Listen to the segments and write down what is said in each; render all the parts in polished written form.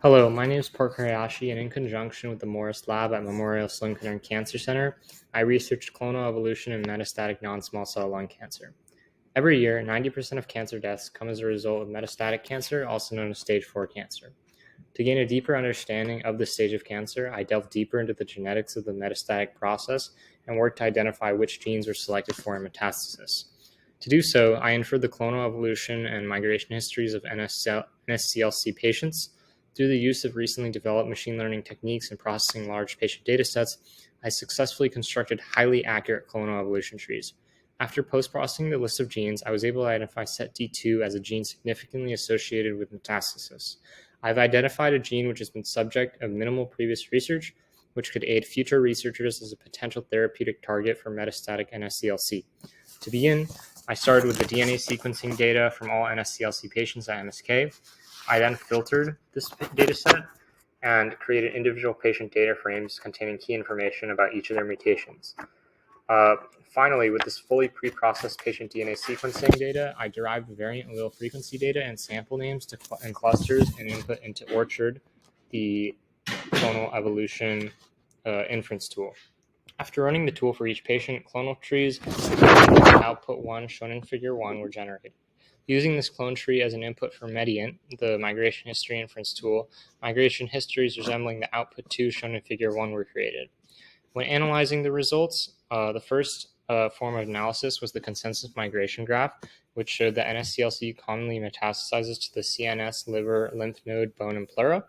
Hello, my name is Parker Hayashi, and in conjunction with the Morris Lab at Memorial Sloan Kettering Cancer Center, I researched clonal evolution in metastatic non-small cell lung cancer. Every year, 90% of cancer deaths come as a result of metastatic cancer, also known as stage 4 cancer. To gain a deeper understanding of this stage of cancer, I delved deeper into the genetics of the metastatic process and worked to identify which genes were selected for in metastasis. To do so, I inferred the clonal evolution and migration histories of NSCLC patients. Through the use of recently developed machine learning techniques and processing large patient datasets, I successfully constructed highly accurate clonal evolution trees. After post-processing the list of genes, I was able to identify SETD2 as a gene significantly associated with metastasis. I've identified a gene which has been subject of minimal previous research, which could aid future researchers as a potential therapeutic target for metastatic NSCLC. To begin, I started with the DNA sequencing data from all NSCLC patients at MSK. I then filtered this data set and created individual patient data frames containing key information about each of their mutations. Finally, with this fully pre-processed patient DNA sequencing data, I derived variant allele frequency data and sample names and clusters and input into Orchard, the clonal evolution inference tool. After running the tool for each patient, clonal trees output 1 shown in figure 1 were generated. Using this clone tree as an input for Mediant, the migration history inference tool, migration histories resembling the output 2 shown in figure 1 were created. When analyzing the results, the first form of analysis was the consensus migration graph, which showed that NSCLC commonly metastasizes to the CNS, liver, lymph node, bone, and pleura.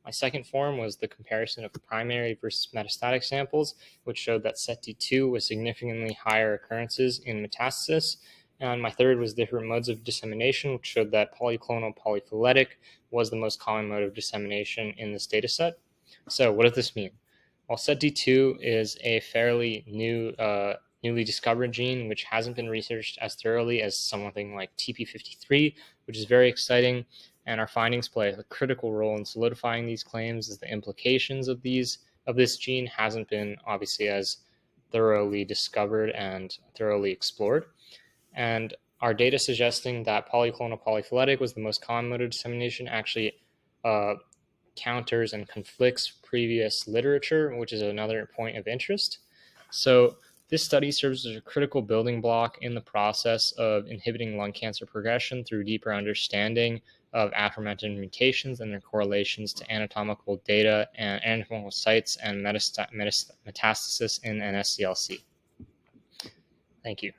My second form was the comparison of primary versus metastatic samples, which showed that SETD2 was significantly higher occurrences in metastasis. And my third was different modes of dissemination, which showed that polyclonal polyphyletic was the most common mode of dissemination in this data set. So what does this mean? Well, SETD2 is a fairly newly discovered gene, which hasn't been researched as thoroughly as something like TP53, which is very exciting. And our findings play a critical role in solidifying these claims, as the implications of this gene hasn't been obviously as thoroughly discovered and thoroughly explored. And our data suggesting that polyclonal polyphyletic was the most common mode of dissemination actually counters and conflicts previous literature, which is another point of interest. So this study serves as a critical building block in the process of inhibiting lung cancer progression through deeper understanding of aforementioned mutations and their correlations to anatomical data and anatomical sites and metastasis in NSCLC. Thank you.